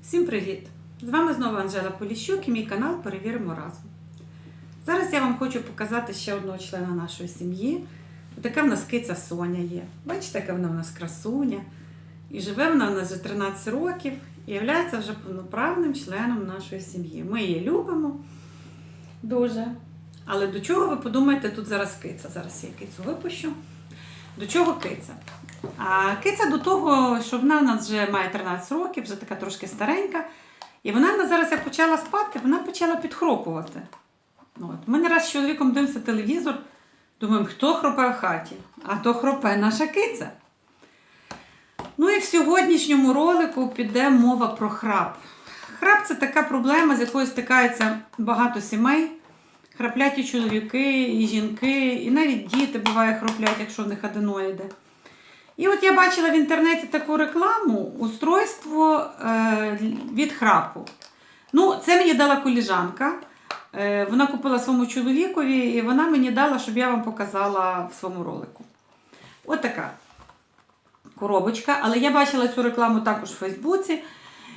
Всім привіт! З вами знову Анжела Поліщук і мій канал Перевіримо разом. Зараз я вам хочу показати ще одного члена нашої сім'ї. Така в нас киця Соня є. Бачите, яка вона в нас красуня. І живе вона в нас вже 13 років і є вже повноправним членом нашої сім'ї. Ми її любимо дуже. Але до чого ви подумаєте, тут зараз киця. Зараз я кицю випущу. До чого киця? А киця до того, що вона в нас вже має 13 років, вже така трошки старенька. І вона зараз, як почала спати, вона почала підхропувати. Ми не раз з чоловіком дивимося телевізор, думаємо, хто хропе в хаті? А то хропе наша киця. Ну і в сьогоднішньому ролику піде мова про храп. Храп – це така проблема, з якою стикається багато сімей. Храплять і чоловіки, і жінки, і навіть діти буває хроплять, якщо в них аденоїди. І от я бачила в інтернеті таку рекламу устройство від храпу. Ну, це мені дала коліжанка. Вона купила своєму чоловікові, і вона мені дала, щоб я вам показала в своєму ролику. От така коробочка. Але я бачила цю рекламу також в Фейсбуці.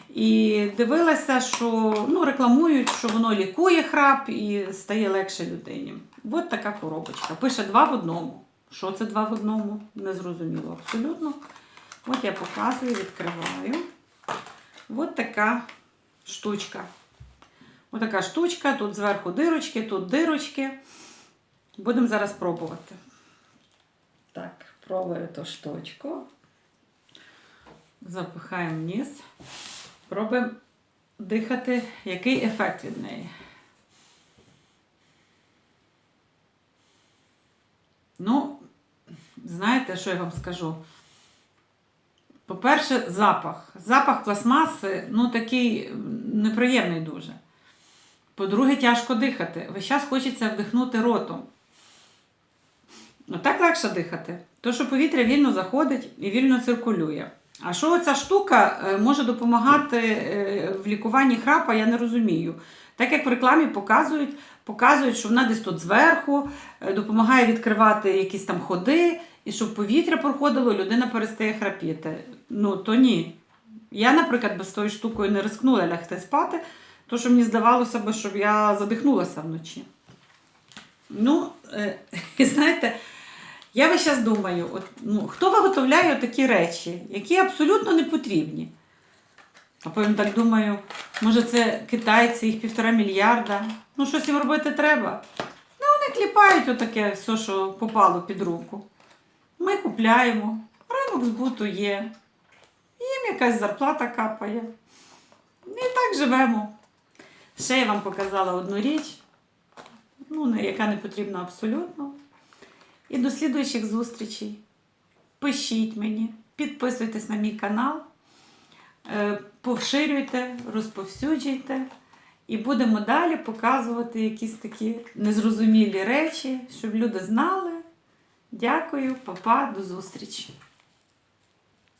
І дивилася, що рекламують, що воно лікує храп і стає легше людині. От така коробочка. Пише 2 в 1. Що це 2 в 1? Не зрозуміло абсолютно. От я показую, відкриваю. От така штучка. Ось така штучка. Тут зверху дирочки, тут дирочки. Будемо зараз пробувати. Так, пробую ту штучку. Запихаємо вниз. Пробуємо дихати, який ефект від неї. Ну, знаєте, що я вам скажу? По-перше, запах. Запах пластмаси, такий неприємний дуже. По-друге, тяжко дихати. Весь час хочеться вдихнути ротом. Так легше дихати. То, що повітря вільно заходить і вільно циркулює. А що ця штука може допомагати в лікуванні храпа, я не розумію. Так як в рекламі показують, що вона десь тут зверху, допомагає відкривати якісь там ходи, і щоб повітря проходило, людина перестає храпіти. То ні. Я, наприклад, без тої штукою не рискнула лягти спати, тому що мені здавалося б, щоб я задихнулася вночі. Знаєте, я весь час думаю, хто виготовляє такі речі, які абсолютно не потрібні? А потім так думаю, може це китайці, їх 1,5 мільярда. Щось їм робити треба. Вони кліпають отаке все, що попало під руку. Ми купляємо, ринок збуту є, їм якась зарплата капає. І так живемо. Ще я вам показала одну річ, яка не потрібна абсолютно. І до слідуючих зустрічей. Пишіть мені, підписуйтесь на мій канал, поширюйте, розповсюджуйте. І будемо далі показувати якісь такі незрозумілі речі, щоб люди знали. Дякую, па-па, до зустрічі.